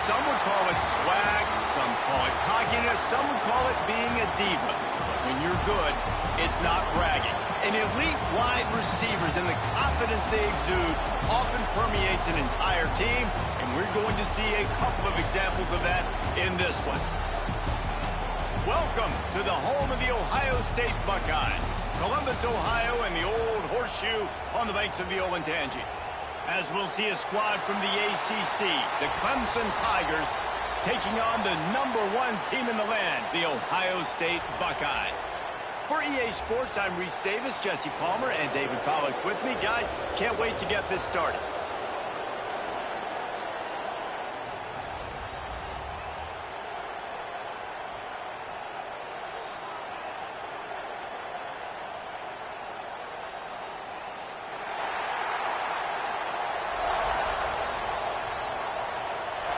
Some would call it swag, some call it cockiness, some would call it being a diva. But when you're good, it's not bragging. And elite wide receivers and the confidence they exude often permeates an entire team, and we're going to see a couple of examples of that in this one. Welcome to the home of the Ohio State Buckeyes, Columbus, Ohio, and the old horseshoe on the banks of the Olentangy. As we'll see a squad from the ACC, the Clemson Tigers, taking on the #1 team in the land, the Ohio State Buckeyes. For EA Sports, I'm Reese Davis, Jesse Palmer, and David Pollack with me. Guys, can't wait to get this started.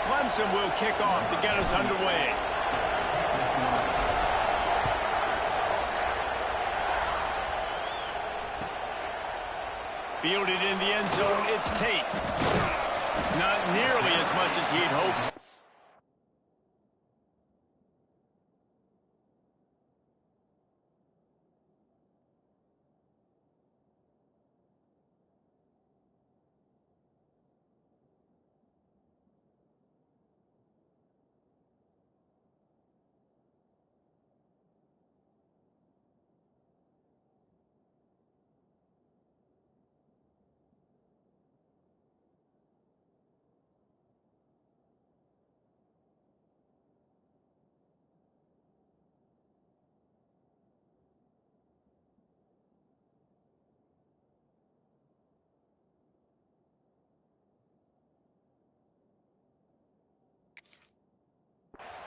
Clemson will kick off to get us underway. Fielded in the end zone, it's Tate. Not nearly as much as he'd hoped.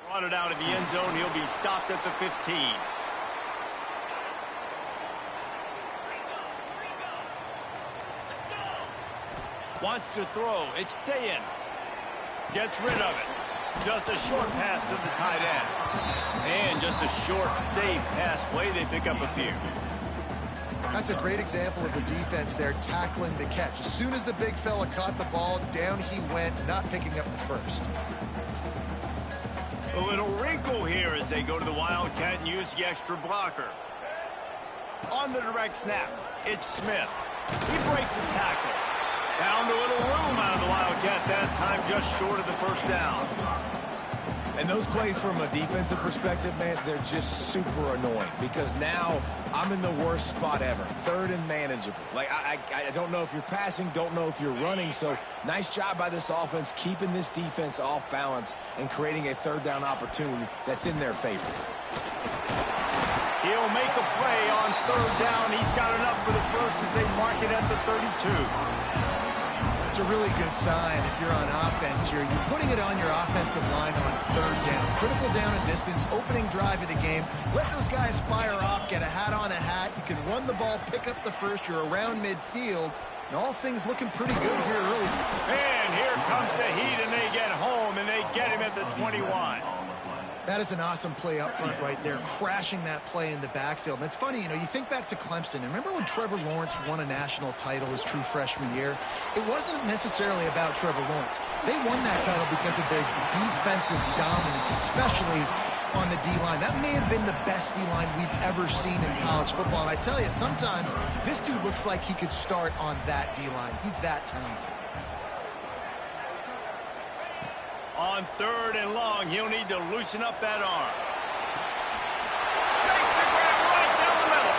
Brought it out of the end zone. He'll be stopped at the 15. Wants to throw. It's Sayin. Gets rid of it. Just a short pass to the tight end. And just a short, safe pass play. They pick up a few. That's a great example of the defense there tackling the catch. As soon as the big fella caught the ball, down he went, not picking up the first. A little wrinkle here as they go to the Wildcat and use the extra blocker. On the direct snap, it's Smith. He breaks his tackle. Found a little room out of the Wildcat that time, just short of the first down. And those plays from a defensive perspective, man, they're just super annoying because now I'm in the worst spot ever. Third and manageable. Like, I don't know if you're passing, don't know if you're running. So nice job by this offense keeping this defense off balance and creating a third down opportunity that's in their favor. He'll make a play on third down. He's got enough for the first as they mark it at the 32. It's a really good sign if you're on offense here. You're putting it on your offensive line on third down. Critical down and distance, opening drive of the game. Let those guys fire off, get a hat on a hat. You can run the ball, pick up the first. You're around midfield. And all things looking pretty good here early. And here comes the Heat, and they get home, and they get him at the 21. That is an awesome play up front right there, crashing that play in the backfield. And it's funny, you know, you think back to Clemson. And remember when Trevor Lawrence won a national title his true freshman year? It wasn't necessarily about Trevor Lawrence. They won that title because of their defensive dominance, especially on the D-line. That may have been the best D-line we've ever seen in college football. And I tell you, sometimes this dude looks like he could start on that D-line. He's that talented. On third and long, he'll need to loosen up that arm. Makes a grab right down the middle.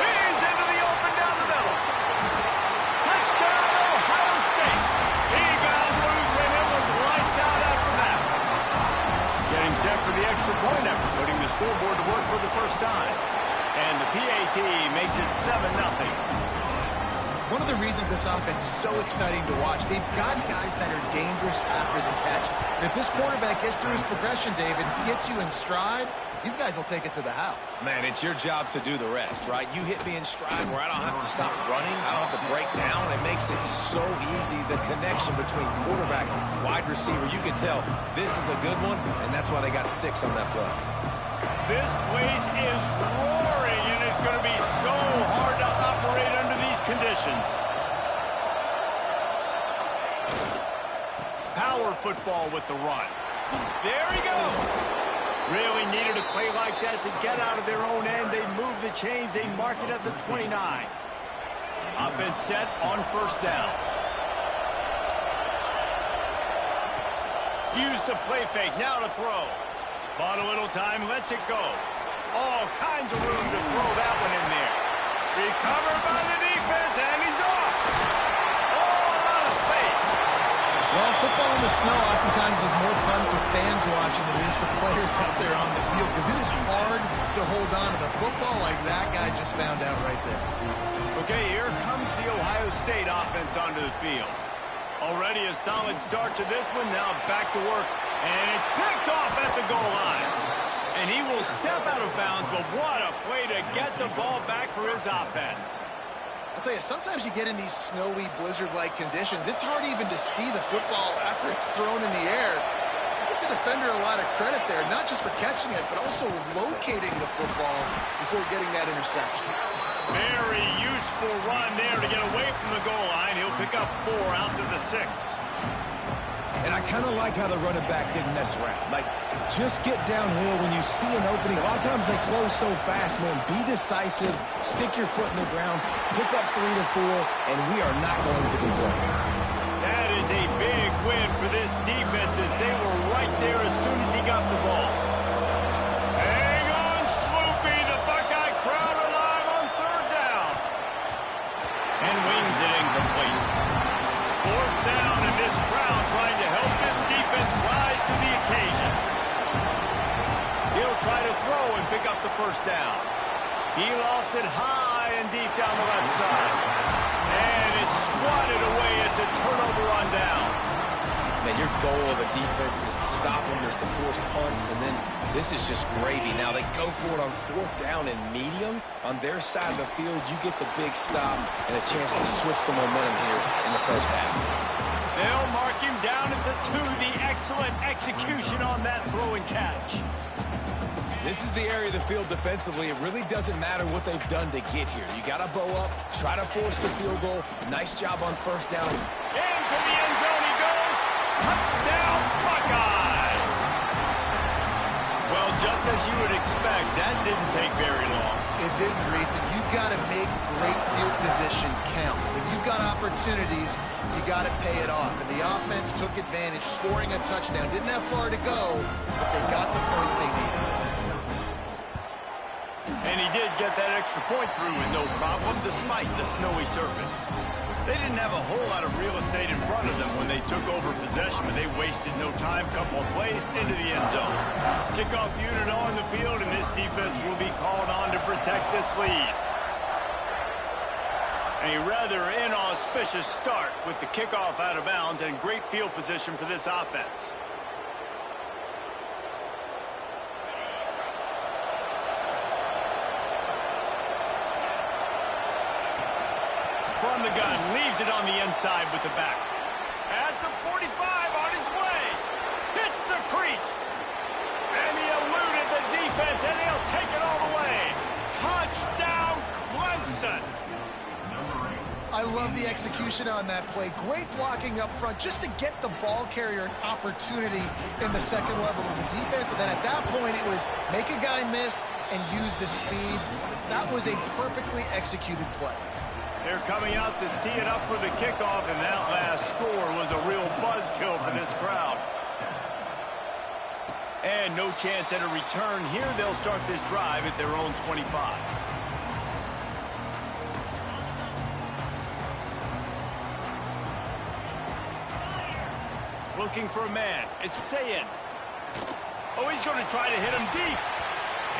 He's into the open down the middle. Touchdown, Ohio State. He got loose, and it was lights out after that. Getting set for the extra point after putting the scoreboard to work for the first time. And the PAT makes it 7-0. One of the reasons this offense is so exciting to watch, they've got guys that are dangerous after the catch. And if this quarterback gets through his progression, David, he hits you in stride, these guys will take it to the house. Man, it's your job to do the rest, right? You hit me in stride where I don't have to stop running. I don't have to break down. It makes it so easy, the connection between quarterback, wide receiver. You can tell this is a good one, and that's why they got 6 on that play. This place is roaring, and it's going to be so hard to operate under these conditions. Power prefer football with the run. There he goes. Really needed a play like that to get out of their own end. They move the chains. They mark it at the 29. Offense set on first down. Use the play fake. Now to throw. Bought a little time. Lets it go. All kinds of room to throw that one in there. Recovered by the defense, and he's off. Oh, a lot of space. Well, football in the snow oftentimes is more fun for fans watching than it is for players out there on the field because it is hard to hold on to the football like that guy just found out right there. Okay, here comes the Ohio State offense onto the field. Already a solid start to this one. Now back to work, and it's picked off at the goal line. And he will step out of bounds, but what a play to get the ball back for his offense. I'll tell you, sometimes you get in these snowy, blizzard-like conditions. It's hard even to see the football after it's thrown in the air. Give the defender a lot of credit there, not just for catching it, but also locating the football before getting that interception. Very useful run there to get away from the goal line. He'll pick up 4 out to the 6. And I kind of like how the running back didn't mess around. Like, just get downhill when you see an opening. A lot of times they close so fast, man. Be decisive, stick your foot in the ground, pick up 3 to 4, and we are not going to complain. That is a big win for this defense as they were right there as soon as he got the ball. Hang on, Swoopy. The Buckeye crowd alive on 3rd down. And wings it incomplete. 4th down, and this crowd trying to help this defense rise to the occasion. He'll try to throw and pick up the 1st down. He lost it high and deep down the left side. And it's swatted away. It's a turnover on downs. Man, your goal of a defense is to stop them, is to force punts, and then this is just gravy. Now they go for it on 4th down and medium. On their side of the field, you get the big stop and a chance to switch the momentum here in the 1st half. They'll mark him down at the 2. The excellent execution on that throw and catch. This is the area of the field defensively. It really doesn't matter what they've done to get here. You got to bow up, try to force the field goal. Nice job on 1st down. Into the end zone he goes. Touchdown, Buckeyes. Well, just as you would expect, that didn't take very long. It didn't, Reese, and you've got to make great field position count. When you've got opportunities, you got to pay it off. And the offense took advantage, scoring a touchdown. Didn't have far to go, but they got the points they needed. And he did get that extra point through with no problem, despite the snowy surface. They didn't have a whole lot of real estate in front of them when they took over possession, but they wasted no time. Couple of plays into the end zone. Kickoff unit on the field, and this defense will be called on to protect this lead. A rather inauspicious start with the kickoff out of bounds and great field position for this offense. From the gun, leaves it on the inside with the back. At the 45, on his way. Hits the crease. And he eluded the defense, and he'll take it all the way. Touchdown, Clemson. I love the execution on that play. Great blocking up front just to get the ball carrier an opportunity in the 2nd level of the defense. And then at that point, it was make a guy miss and use the speed. That was a perfectly executed play. They're coming out to tee it up for the kickoff, and that last score was a real buzzkill for this crowd. And no chance at a return here. They'll start this drive at their own 25. Looking for a man. It's Sayin. Oh, he's going to try to hit him deep.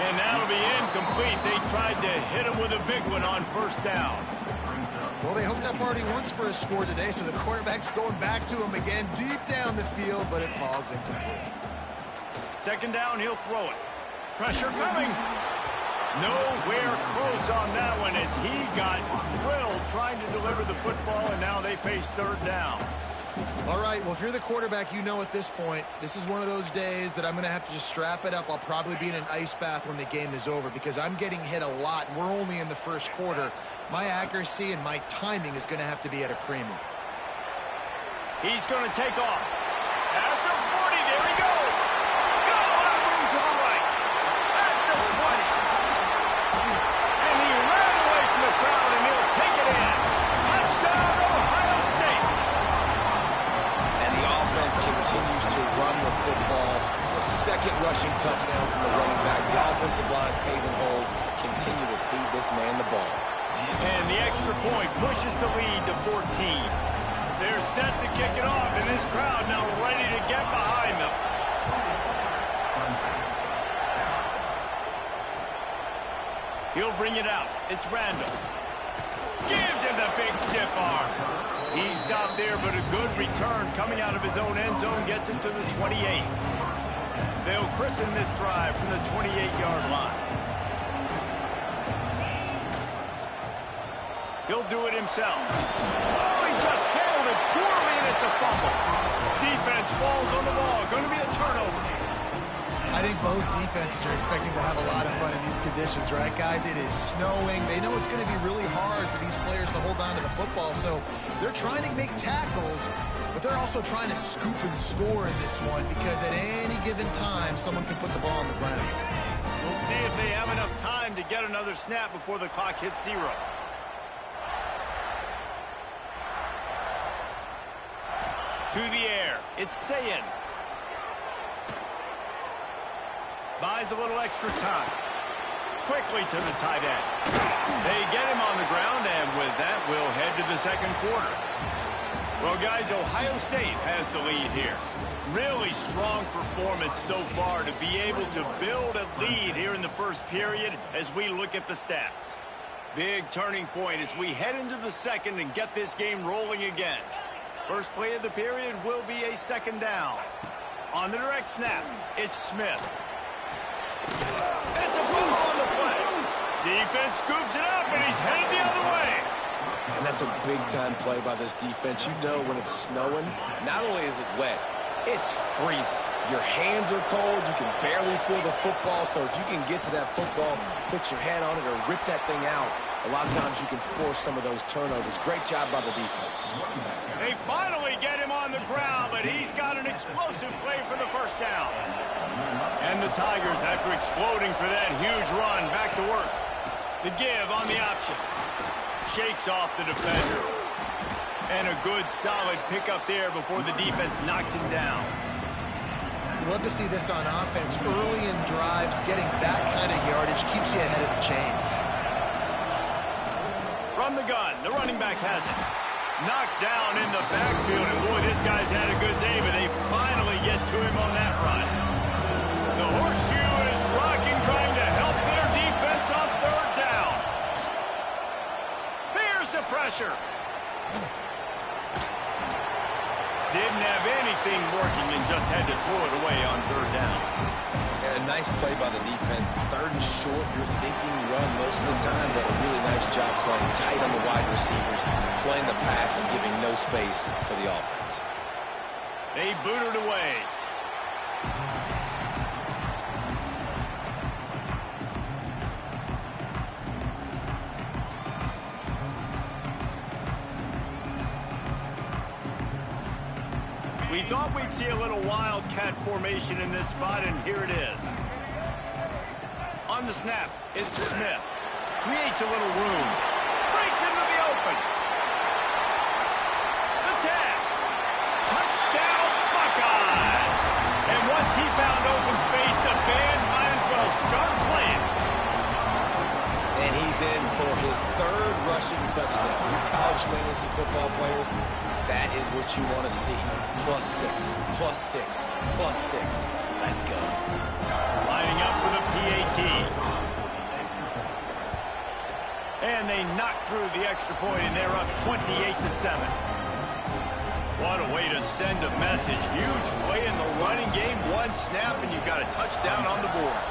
And that'll be incomplete. They tried to hit him with a big one on 1st down. Well, they hooked up already once for a score today, so the quarterback's going back to him again deep down the field, but it falls incomplete. 2nd down, he'll throw it. Pressure coming. Nowhere close on that one as he got drilled trying to deliver the football, and now they face 3rd down. All right, well, if you're the quarterback, you know at this point, this is one of those days that I'm going to have to just strap it up. I'll probably be in an ice bath when the game is over because I'm getting hit a lot, and we're only in the 1st quarter. My accuracy and my timing is going to have to be at a premium. He's going to take off. At the 40, there he goes. Got a lot of room to the right. At the 20. And he ran away from the crowd, and he'll take it in. Touchdown, Ohio State. And the offense continues to run the football. The second rushing touchdown from the running back. The offensive line paving holes continue to feed this man the ball. And the extra point pushes the lead to 14. They're set to kick it off, and this crowd now ready to get behind them. He'll bring it out. It's Randall. Gives him the big stiff arm. He stopped there, but a good return coming out of his own end zone gets him to the 28. They'll christen this drive from the 28-yard line. He'll do it himself. Oh, he just handled it poorly, and it's a fumble. Defense falls on the ball. Going to be a turnover. I think both defenses are expecting to have a lot of fun in these conditions, right, guys? It is snowing. They know it's going to be really hard for these players to hold on to the football, so they're trying to make tackles, but they're also trying to scoop and score in this one because at any given time, someone can put the ball on the ground. We'll see if they have enough time to get another snap before the clock hits 0. To the air, it's Sayin. Buys a little extra time. Quickly to the tight end. They get him on the ground, and with that, we'll head to the second quarter. Well, guys, Ohio State has the lead here. Really strong performance so far to be able to build a lead here in the first period as we look at the stats. Big turning point as we head into the second and get this game rolling again. First play of the period will be a second down. On the direct snap, it's Smith. It's a fumble on the play. Defense scoops it up, and he's headed the other way. And that's a big-time play by this defense. You know when it's snowing, not only is it wet, it's freezing. Your hands are cold. You can barely feel the football. So if you can get to that football, put your head on it, or rip that thing out, a lot of times you can force some of those turnovers. Great job by the defense. They finally get him on the ground, but he's got an explosive play for the first down. And the Tigers, after exploding for that huge run, back to work. The give on the option. Shakes off the defender. And a good, solid pickup there before the defense knocks him down. We love to see this on offense. Early in drives, getting that kind of yardage keeps you ahead of the chains. From the gun, the running back has it. Knocked down in the backfield, and boy, this guy's had a good day, but they finally get to him on that run. The horseshoe is rocking, trying to help their defense on third down. There's the pressure. Didn't have anything working and just had to throw it away on third down. And a nice play by the defense. Third and short, you're thinking run most of the time, but a really nice job playing tight on the wide receivers, playing the pass and giving no space for the offense. They booted away. We thought we'd see a little wildcat formation in this spot, and here it is. On the snap, it's Smith. Creates a little room. Breaks into the open. The tag. Touchdown, Buckeyes. And once he found open space, the band might as well start playing. And he's in for his third rushing touchdown. You college fantasy football players, that is what you want to see. +6, +6, +6. Let's go. Lining up for the PAT. And they knock through the extra point, and they're up 28-7. What a way to send a message. Huge play in the running game. One snap, and you've got a touchdown on the board.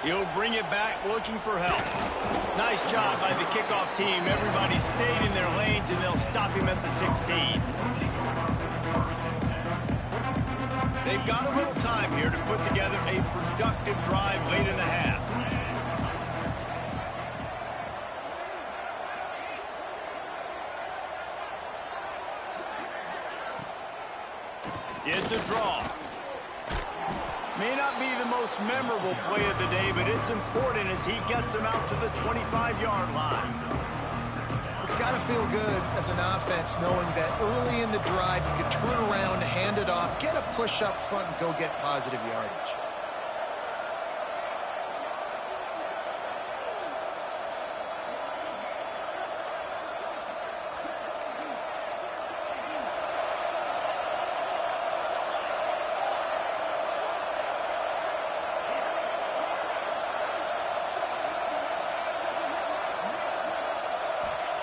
He'll bring it back looking for help. Nice job by the kickoff team. Everybody stayed in their lanes, and they'll stop him at the 16. They've got a little time here to put together a productive drive late in the half. It's a draw. May not be the most memorable play of the day, but it's important as he gets him out to the 25-yard line. It's got to feel good as an offense knowing that early in the drive you can turn around, hand it off, get a push up front, and go get positive yardage.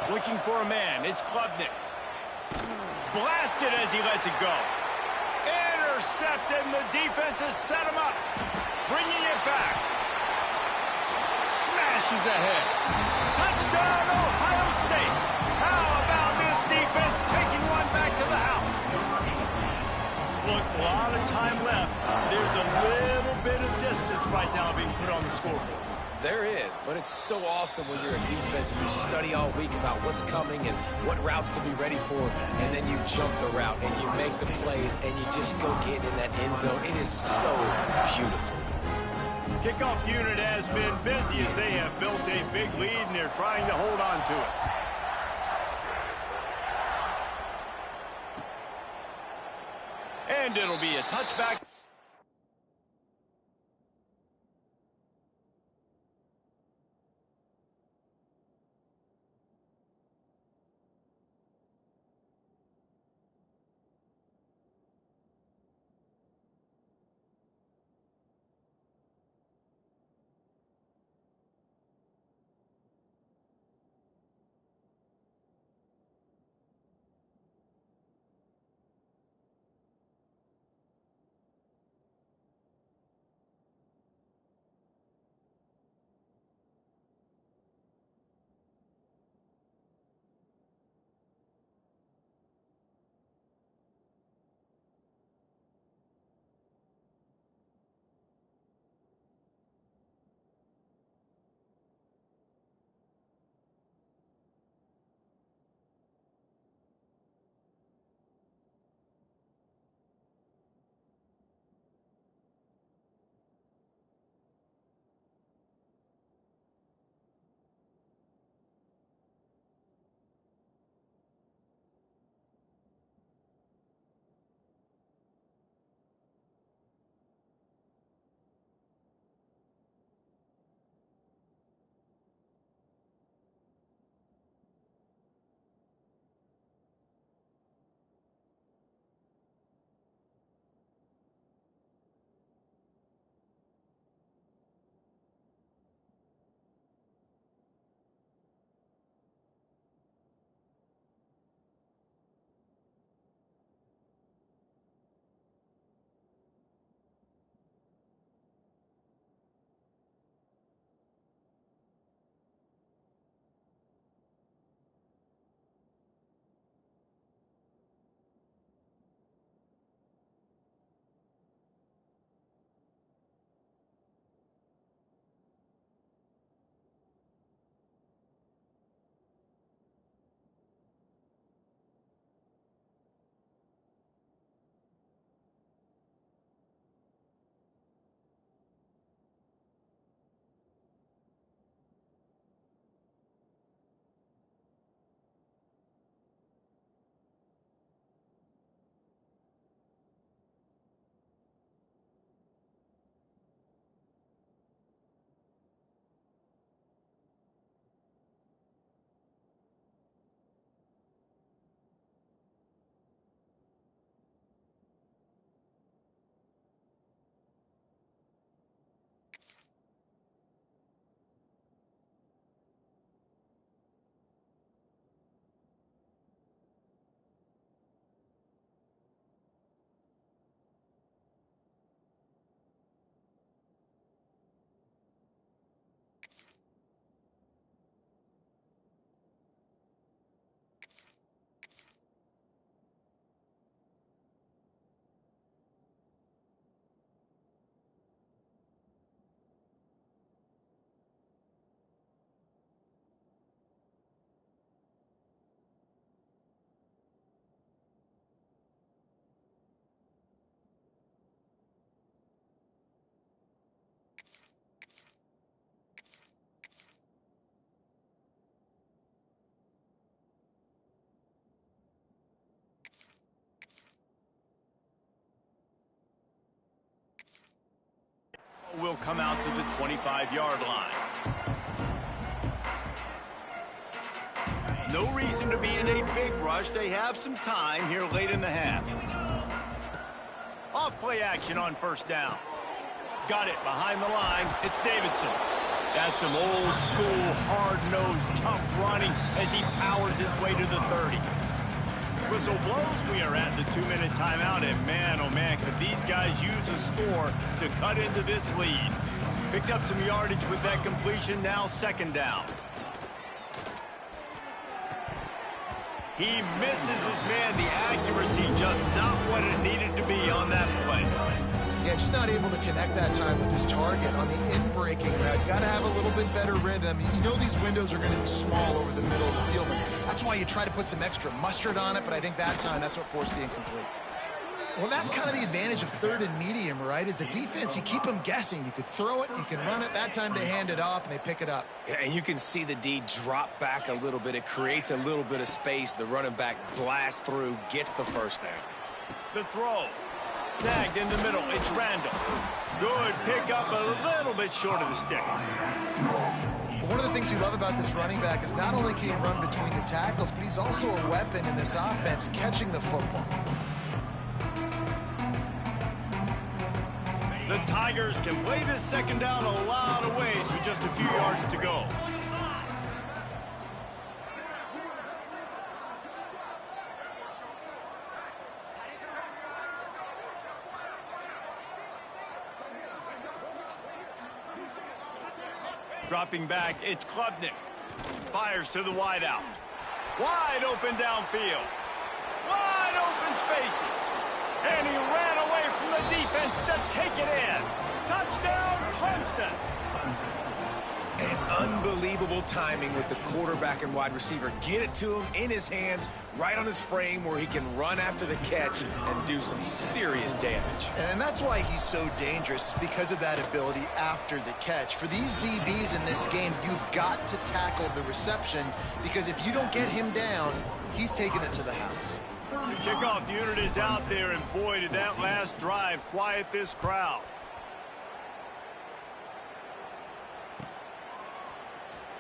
Looking for a man. It's Klubnik. Blasted as he lets it go. Intercepted, and the defense has set him up. Bringing it back. Smashes ahead. Touchdown, Ohio State. How about this defense taking one back to the house? Look, a lot of time left. There's a little bit of distance right now being put on the scoreboard. There is, but it's so awesome when you're a defense and you study all week about what's coming and what routes to be ready for, and then you jump the route and you make the plays and you just go get in that end zone. It is so beautiful. Kickoff unit has been busy as they have built a big lead and they're trying to hold on to it. And it'll be a touchback. 25-yard line. No reason to be in a big rush. They have some time here late in the half. Off-play action on first down. Got it behind the line. It's Davidson. That's some old-school, hard-nosed, tough running as he powers his way to the 30. Whistle blows. We are at the 2-minute timeout, and man, oh man, could these guys use a score to cut into this lead. Picked up some yardage with that completion. Now second down. He misses his man. The accuracy just not what it needed to be on that play. Yeah, just not able to connect that time with his target on the in-breaking route. You got to have a little bit better rhythm. You know these windows are going to be small over the middle of the field. And that's why you try to put some extra mustard on it, but I think that time that's what forced the incomplete. Well, that's kind of the advantage of third and medium, right? Is the defense, you keep them guessing. You could throw it, you can run it. That time they hand it off and they pick it up. Yeah, and you can see the D drop back a little bit. It creates a little bit of space. The running back blasts through, gets the first down. The throw. Snagged in the middle. It's Randall. Good pickup, a little bit short of the sticks. One of the things you love about this running back is not only can he run between the tackles, but he's also a weapon in this offense, catching the football. The Tigers can play this second down a lot of ways with just a few yards to go. Dropping back, it's Klubnik. Fires to the wideout. Wide open downfield. Wide open spaces. And he ran away from the defense to take it in. Touchdown, Clemson. And unbelievable timing with the quarterback and wide receiver. Get it to him in his hands, right on his frame where he can run after the catch and do some serious damage. And that's why he's so dangerous, because of that ability after the catch. For these DBs in this game, you've got to tackle the reception, because if you don't get him down, he's taking it to the house. The kickoff unit is out there, and boy, did that last drive quiet this crowd.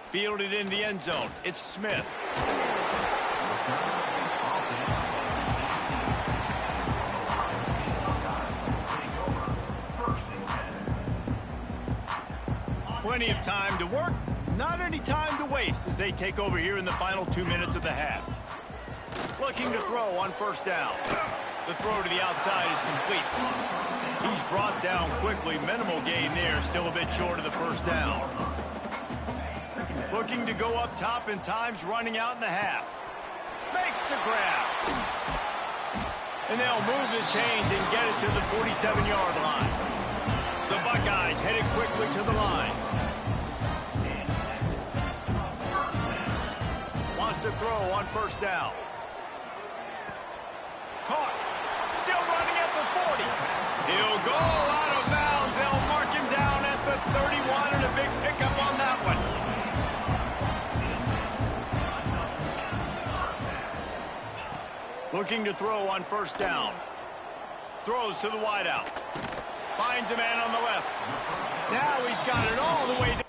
Fielded in the end zone. It's Smith. Plenty of time to work, not any time to waste as they take over here in the final 2 minutes of the half. Looking to throw on first down. The throw to the outside is complete. He's brought down quickly. Minimal gain there, still a bit short of the first down. Looking to go up top, and time's running out in the half. Makes the grab. And they'll move the chains and get it to the 47-yard line. The Buckeyes headed quickly to the line. Wants to throw on first down. Caught. Still running at the 40. He'll go out of bounds. They'll mark him down at the 31, and a big pickup on that one. Looking to throw on first down. Throws to the wideout. Finds a man on the left. Now he's got it all the way down.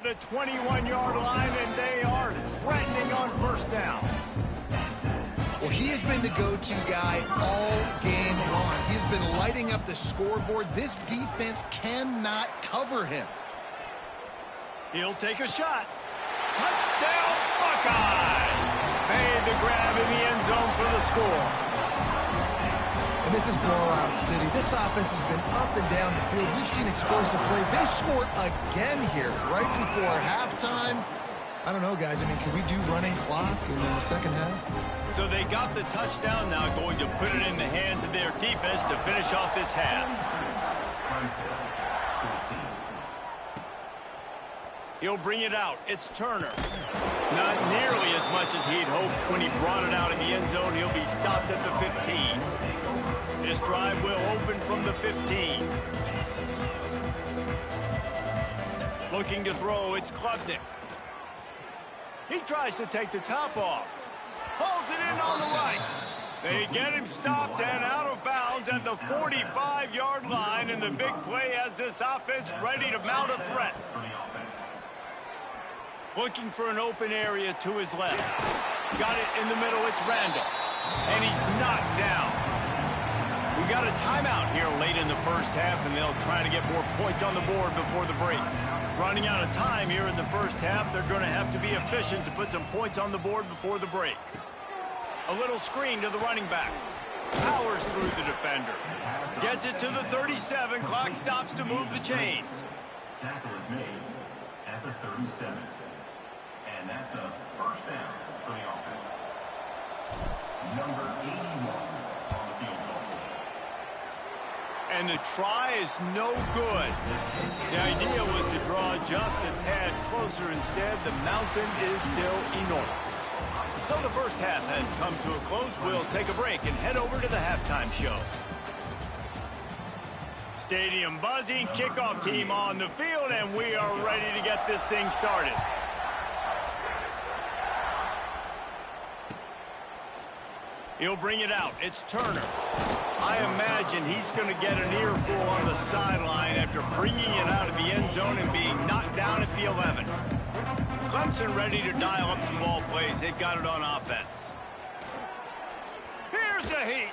the 21-yard line, and they are threatening on first down. Well, he has been the go-to guy all game long. He's been lighting up the scoreboard. This defense cannot cover him. He'll take a shot. Touchdown, Buckeyes! Made the grab in the end zone for the score. And this is blowout city. This offense has been up and down the field. We've seen explosive plays. They score again here right before halftime. I don't know, guys. I mean, can we do running clock in the second half? So they got the touchdown, now going to put it in the hands of their defense to finish off this half. He'll bring it out. It's Turner. Not nearly as much as he'd hoped when he brought it out in the end zone. He'll be stopped at the 15. This drive will open from the 15. Looking to throw, it's Klubnik. He tries to take the top off. Pulls it in on the right. They get him stopped and out of bounds at the 45-yard line, and the big play has this offense ready to mount a threat. Looking for an open area to his left. Got it in the middle, it's Randall. And he's knocked down. We got a timeout here late in the first half, and they'll try to get more points on the board before the break. Running out of time here in the first half, they're going to have to be efficient to put some points on the board before the break. A little screen to the running back. Powers through the defender. Gets it to the 37. Clock stops to move the chains. Tackle is made at the 37. And that's a first down for the offense. Number 81 on the field goal. And the try is no good. The idea was to draw just a tad closer. Instead, the mountain is still enormous. So the first half has come to a close. We'll take a break and head over to the halftime show. Stadium buzzing, kickoff team on the field, and we are ready to get this thing started. He'll bring it out. It's Turner. I imagine he's going to get an earful on the sideline after bringing it out of the end zone and being knocked down at the 11. Clemson ready to dial up some ball plays. They've got it on offense. Here's the heat.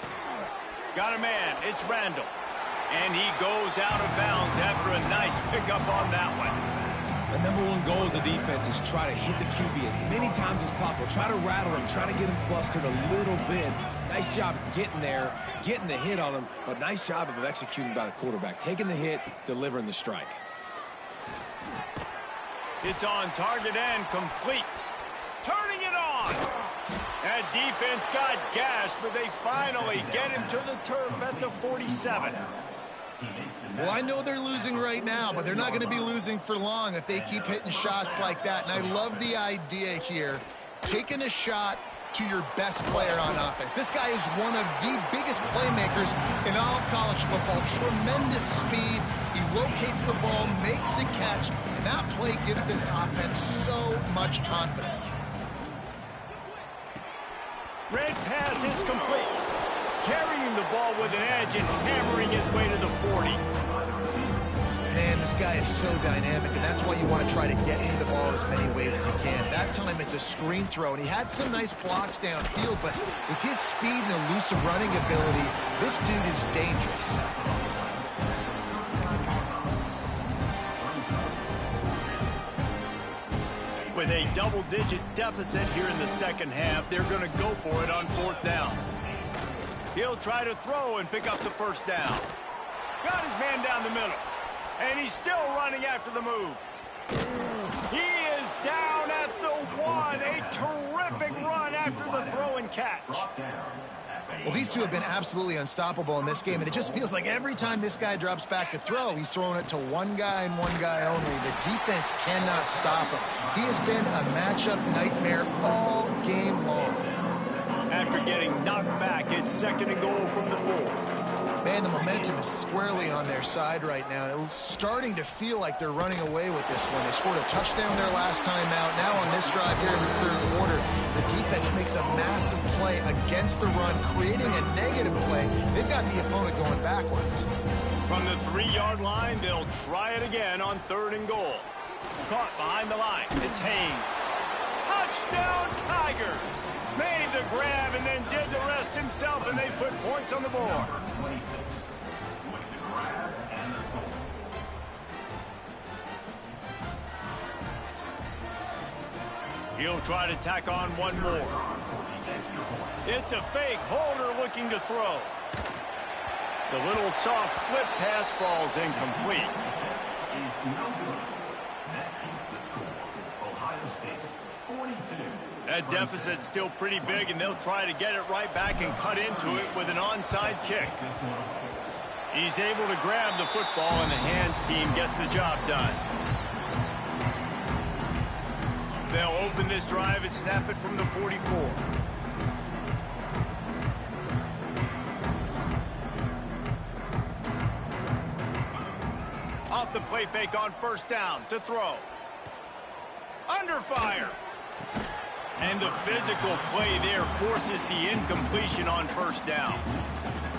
Got a man. It's Randall. And he goes out of bounds after a nice pickup on that one. The number one goal as a defense is try to hit the QB as many times as possible. Try to rattle him, try to get him flustered a little bit. Nice job getting there, getting the hit on him, but nice job of executing by the quarterback. Taking the hit, delivering the strike. It's on target and complete. Turning it on. That defense got gashed, but they finally get him to the turf at the 47. Well, I know they're losing right now, but they're not going to be losing for long if they keep hitting shots like that. And I love the idea here, taking a shot to your best player on offense. This guy is one of the biggest playmakers in all of college football. Tremendous speed. He locates the ball, makes a catch, and that play gives this offense so much confidence. Red pass is complete. Carrying the ball with an edge and hammering his way to the 40. Man, this guy is so dynamic, and that's why you want to try to get him the ball as many ways as you can. That time it's a screen throw, and he had some nice blocks downfield, but with his speed and elusive running ability, this dude is dangerous. With a double-digit deficit here in the second half, they're going to go for it on fourth down. He'll try to throw and pick up the first down. Got his man down the middle. And he's still running after the move. He is down at the 1. A terrific run after the throw and catch. Well, these two have been absolutely unstoppable in this game, and it just feels like every time this guy drops back to throw, he's throwing it to one guy and one guy only. The defense cannot stop him. He has been a matchup nightmare all game long. After getting knocked back, it's second and goal from the 4. Man, the momentum is squarely on their side right now. It's starting to feel like they're running away with this one. They scored a touchdown their last time out. Now on this drive here in the third quarter, the defense makes a massive play against the run, creating a negative play. They've got the opponent going backwards. From the 3-yard line, they'll try it again on third and goal. Caught behind the line. It's Haynes. Touchdown, Tigers! Made the grab and then did the rest himself, and they put points on the board. Number 26 with the grab and the score. He'll try to tack on one more. It's a fake. Holder looking to throw. The little soft flip pass falls incomplete. Is no good. That keeps the score. Ohio State 42. That deficit's still pretty big, and they'll try to get it right back and cut into it with an onside kick. He's able to grab the football, and the hands team gets the job done. They'll open this drive and snap it from the 44. Off the play fake on first down to throw. Under fire. And the physical play there forces the incompletion on first down.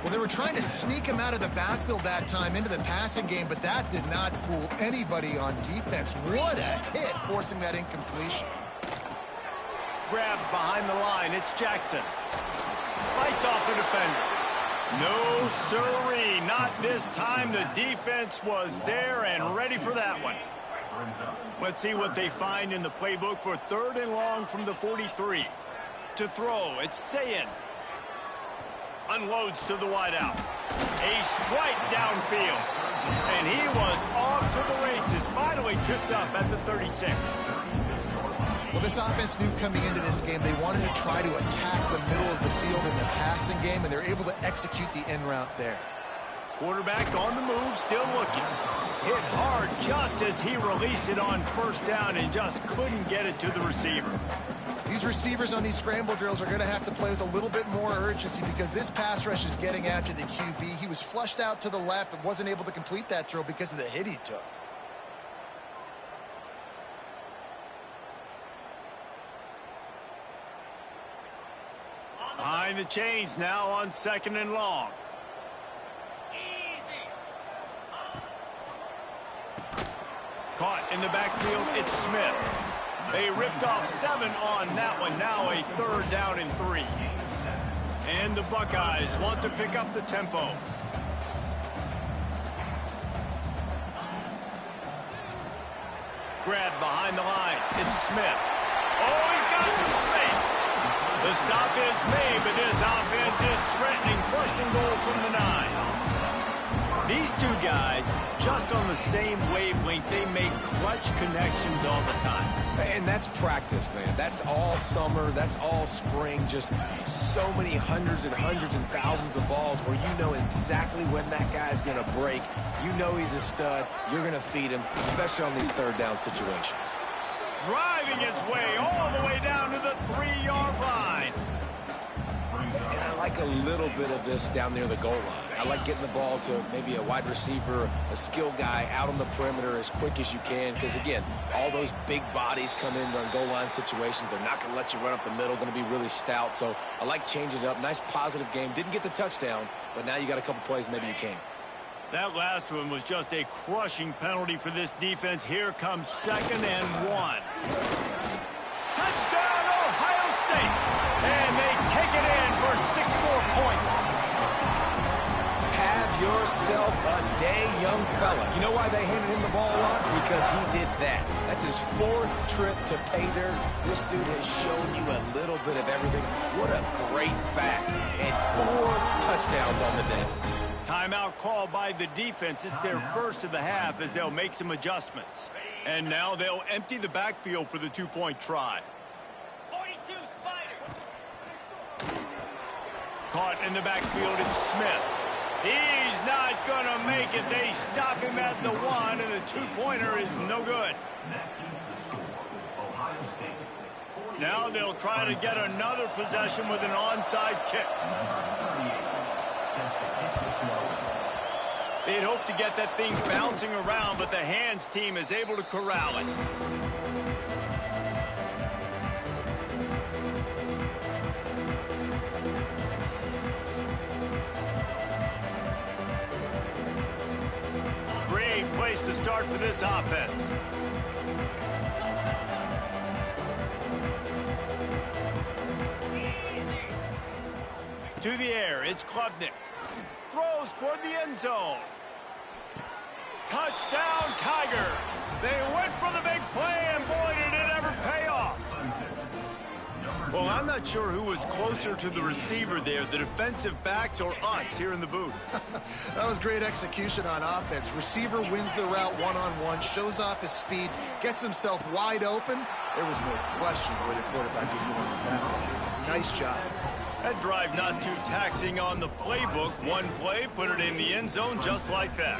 Well, they were trying to sneak him out of the backfield that time into the passing game, but that did not fool anybody on defense. What a hit, forcing that incompletion. Grabbed behind the line. It's Jackson. Fights off a defender. No sirree, not this time. The defense was there and ready for that one. Let's see what they find in the playbook for 3rd and long from the 43. To throw, it's Sayin. Unloads to the wideout. A strike downfield. And he was off to the races. Finally tripped up at the 36. Well, this offense knew coming into this game they wanted to try to attack the middle of the field in the passing game, and they're able to execute the end route there. Quarterback on the move, still looking. Hit hard just as he released it on first down and just couldn't get it to the receiver. These receivers on these scramble drills are going to have to play with a little bit more urgency because this pass rush is getting after the QB. He was flushed out to the left and wasn't able to complete that throw because of the hit he took. Behind the chains now on 2nd and long. Caught in the backfield, it's Smith. They ripped off 7 on that one. Now a 3rd down and 3. And the Buckeyes want to pick up the tempo. Grab behind the line. It's Smith. Oh, he's got some space. The stop is made, but this offense is threatening 1st and goal from the 9. These two guys, just on the same wavelength, they make clutch connections all the time. And that's practice, man. That's all summer. That's all spring. Just so many hundreds and thousands of balls where you know exactly when that guy's going to break. You know he's a stud. You're going to feed him, especially on these 3rd down situations. Driving his way all the way down to the 3-yard line. And I like a little bit of this down near the goal line. I like getting the ball to maybe a wide receiver, a skill guy out on the perimeter as quick as you can. Because, again, all those big bodies come in on goal line situations. They're not going to let you run up the middle, going to be really stout. So I like changing it up. Nice positive game. Didn't get the touchdown, but now you got a couple plays maybe you can. That last one was just a crushing penalty for this defense. Here comes 2nd and 1. Touchdown, Ohio State. And they take it in for 6 more points. Have yourself a day, young fella. You know why they handed him the ball a lot? Because he did that. That's his 4th trip to pay dirt. This dude has shown you a little bit of everything. What a great back. And 4 touchdowns on the day. Timeout called by the defense. It's their first of the half as they'll make some adjustments. And now they'll empty the backfield for the 2-point try. 42 Spider. Caught in the backfield, it's Smith. He's not going to make it. They stop him at the 1, and the 2-pointer is no good. Now they'll try to get another possession with an onside kick. They'd hope to get that thing bouncing around, but the hands team is able to corral it. Great place to start for this offense. To the air, it's Klubnik. Throws toward the end zone. Touchdown, Tigers. They went for the big play, and boy, did it ever pay off. Well, I'm not sure who was closer to the receiver there, the defensive backs or us here in the booth. That was great execution on offense. Receiver wins the route one-on-one, shows off his speed, gets himself wide open. There was no question where the quarterback was going with that one. Nice job. That drive not too taxing on the playbook. One play, put it in the end zone just like that.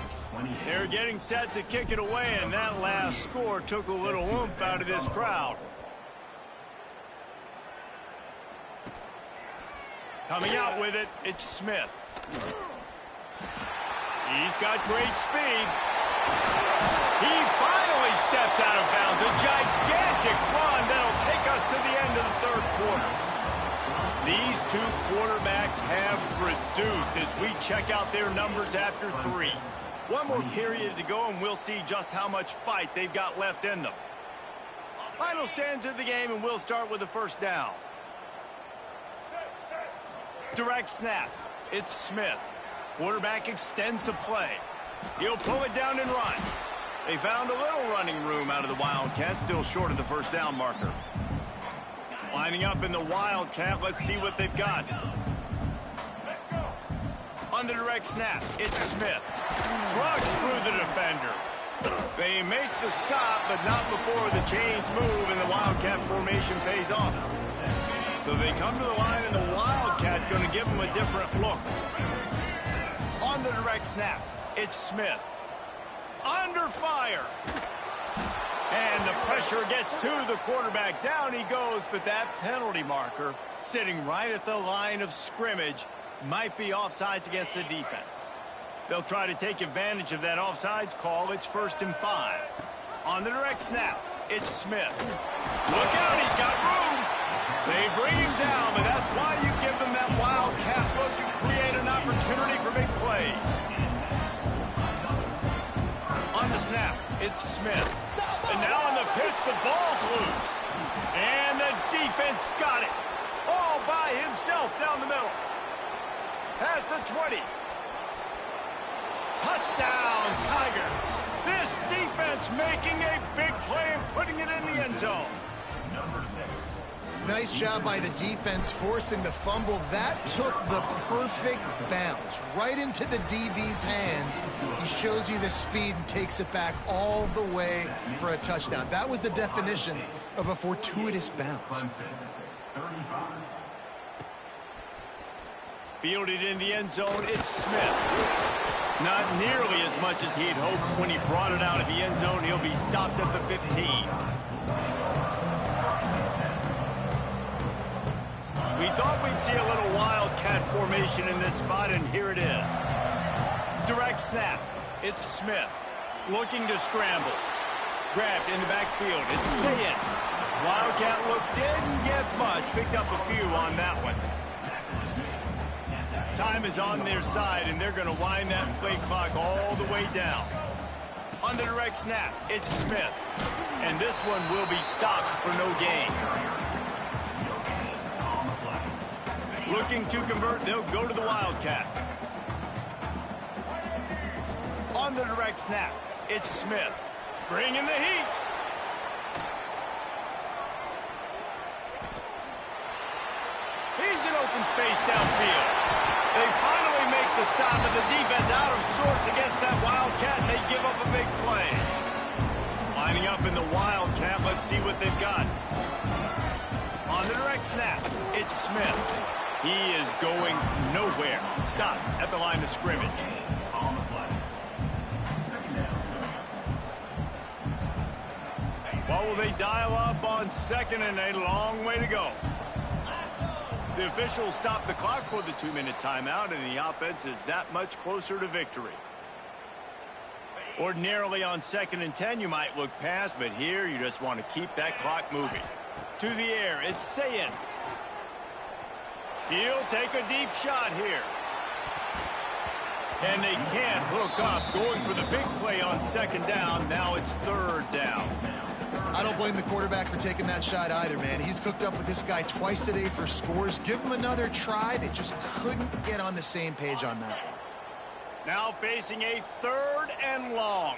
They're getting set to kick it away, and that last score took a little oomph out of this crowd. Coming out with it, it's Smith. He's got great speed. He finally steps out of bounds. A gigantic run that'll take us to the end of the third quarter. These two quarterbacks have produced as we check out their numbers after 3. One more period to go, and we'll see just how much fight they've got left in them. Final stanza of the game, and we'll start with the first down. Direct snap. It's Smith. Quarterback extends the play. He'll pull it down and run. They found a little running room out of the Wildcat, still short of the first down marker. Lining up in the Wildcat, let's see what they've got. On the direct snap, it's Smith. Trucks through the defender. They make the stop, but not before the chains move and the Wildcat formation pays off. So they come to the line, and the Wildcat going to give them a different look. On the direct snap, it's Smith. Under fire. And the pressure gets to the quarterback. Down he goes, but that penalty marker sitting right at the line of scrimmage might be offsides against the defense. They'll try to take advantage of that offsides call. It's 1st and 5. On the direct snap, it's Smith. Look out, he's got room. They bring him down, but that's why you give them that Wildcat look to create an opportunity for big plays. On the snap, it's Smith. And now on the pitch, the ball's loose. And the defense got it. All by himself down the middle. Past the 20. Touchdown, Tigers. This defense making a big play and putting it in the end zone. Number 6. Nice job by the defense forcing the fumble. That took the perfect bounce right into the DB's hands. He shows you the speed and takes it back all the way for a touchdown. That was the definition of a fortuitous bounce. Fielded in the end zone, it's Smith. Not nearly as much as he'd hoped when he brought it out of the end zone. He'll be stopped at the 15. We thought we'd see a little Wildcat formation in this spot, and here it is. Direct snap. It's Smith. Looking to scramble. Grabbed in the backfield. It's Sayin. Wildcat look didn't get much. Picked up a few on that one. Time is on their side, and they're going to wind that play clock all the way down. On the direct snap, it's Smith. And this one will be stopped for no gain. Looking to convert, they'll go to the Wildcat. On the direct snap, it's Smith. Bringing the heat. He's in open space downfield. They finally make the stop, and the defense out of sorts against that Wildcat, and they give up a big play. Lining up in the Wildcat, let's see what they've got. On the direct snap, it's Smith. He is going nowhere. Stop at the line of scrimmage. What will they dial up on 2nd and a long way to go? The officials stop the clock for the 2-minute timeout, and the offense is that much closer to victory. Ordinarily on 2nd and 10, you might look past, but here you just want to keep that clock moving. To the air, it's Sayin. He'll take a deep shot here. And they can't hook up. Going for the big play on 2nd down. Now it's 3rd down. I don't blame the quarterback for taking that shot either, man. He's cooked up with this guy twice today for scores. Give him another try. They just couldn't get on the same page on that one. Now facing a 3rd and long.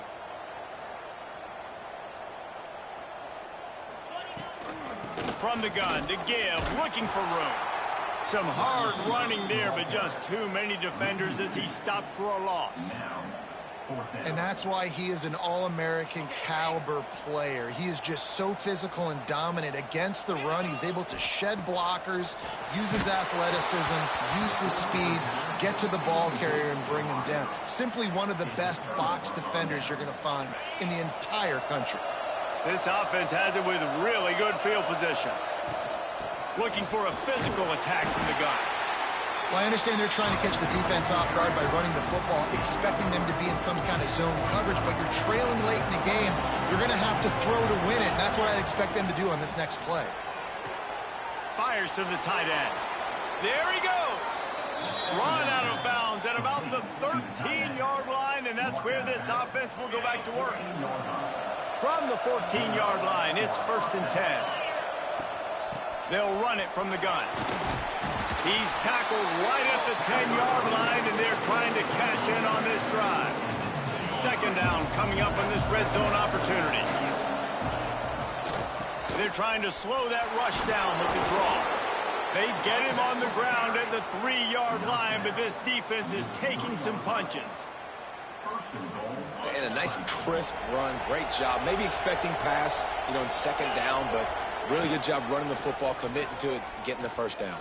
From the gun to give, looking for room. Some hard running there, but just too many defenders as he stopped for a loss. And that's why he is an All-American caliber player. He is just so physical and dominant against the run. He's able to shed blockers, use his athleticism, use his speed, get to the ball carrier and bring him down. Simply one of the best box defenders you're going to find in the entire country. This offense has it with really good field position. Looking for a physical attack from the gun. Well, I understand they're trying to catch the defense off guard by running the football, expecting them to be in some kind of zone coverage, but you're trailing late in the game. You're going to have to throw to win it, and that's what I'd expect them to do on this next play. Fires to the tight end. There he goes. Run out of bounds at about the 13-yard line, and that's where this offense will go back to work. From the 14-yard line, it's 1st and 10. They'll run it from the gun. He's tackled right at the 10-yard line, and they're trying to cash in on this drive. 2nd down coming up on this red zone opportunity. They're trying to slow that rush down with the draw. They get him on the ground at the 3-yard line, but this defense is taking some punches. And a nice crisp run. Great job. Maybe expecting pass, in 2nd down, but really good job running the football, committing to it, getting the 1st down.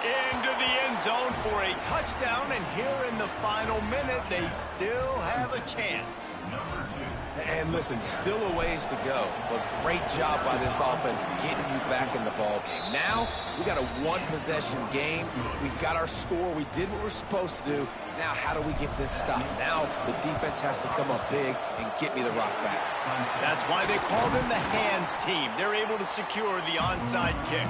Into the end zone for a touchdown, and here in the final minute, they still have a chance. And listen, still a ways to go, but great job by this offense getting you back in the ball game. Now, we got a 1-possession game. We've got our score. We did what we're supposed to do. Now, how do we get this stopped? Now, the defense has to come up big and get me the rock back. That's why they call them the hands team. They're able to secure the onside kick.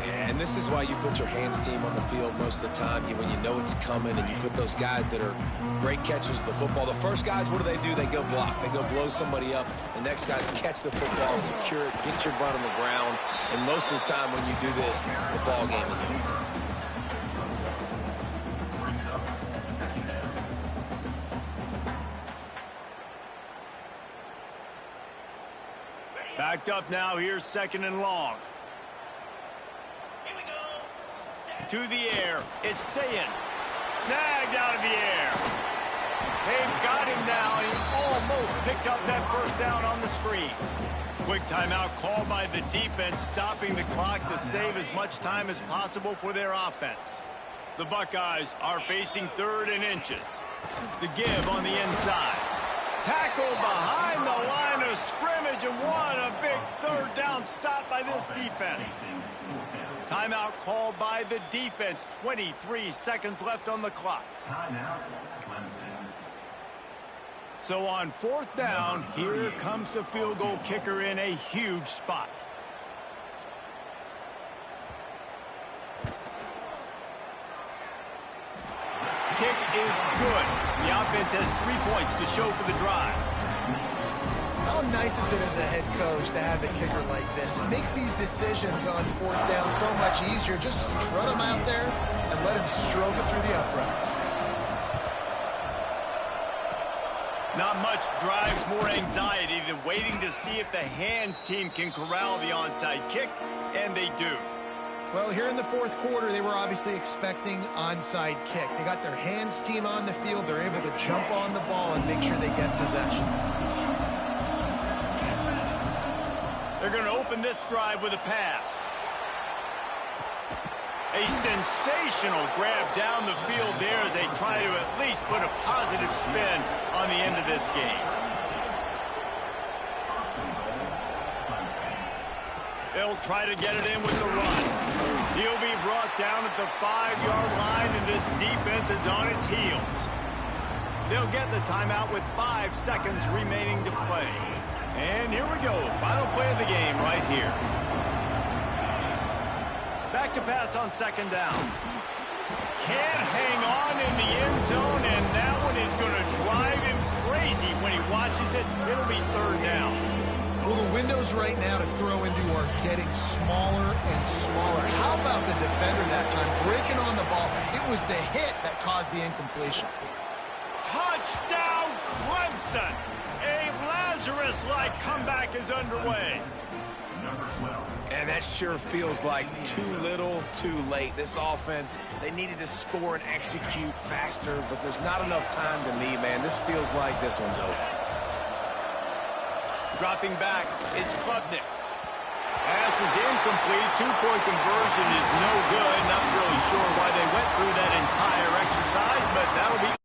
And this is why you put your hands team on the field most of the time, when you know it's coming, and you put those guys that are great catchers of the football. The first guys, what do? They go block. They go blow somebody up. The next guys catch the football, secure it, get your butt on the ground. And most of the time when you do this, the ball game is over. Backed up now, here's 2nd and long. To the air, it's Sayin. Snagged out of the air. They've got him now. He almost picked up that 1st down on the screen. Quick timeout called by the defense, stopping the clock to save as much time as possible for their offense. The Buckeyes are facing 3rd and inches. The give on the inside. Tackle behind the line of scrimmage, and what a big 3rd down stop by this defense. Timeout called by the defense. 23 seconds left on the clock. So on 4th down, here comes the field goal kicker in a huge spot. Kick is good. The offense has 3 points to show for the drive. How nice is it as a head coach to have a kicker like this? It makes these decisions on 4th down so much easier. Just strut him out there and let him stroke it through the uprights. Not much drives more anxiety than waiting to see if the hands team can corral the onside kick, and they do. Well, here in the 4th quarter, they were obviously expecting onside kick. They got their hands team on the field. They're able to jump on the ball and make sure they get possession. They're going to open this drive with a pass. A sensational grab down the field there as they try to at least put a positive spin on the end of this game. They'll try to get it in with the run. He'll be brought down at the 5-yard line, and this defense is on its heels. They'll get the timeout with 5 seconds remaining to play. And here we go, final play of the game right here. Back to pass on 2nd down. Can't hang on in the end zone, and that one is going to drive him crazy when he watches it. It'll be 3rd down. Well, the windows right now to throw into are getting smaller and smaller. How about the defender that time breaking on the ball? It was the hit that caused the incompletion. Touchdown, Clemson! A Lazarus-like comeback is underway. Number 12. And that sure feels like too little, too late. This offense, they needed to score and execute faster, but there's not enough time to me, man. This feels like this one's over. Dropping back, it's Klubnik. Pass is incomplete. Two-point conversion is no good. Not really sure why they went through that entire exercise, but that'll be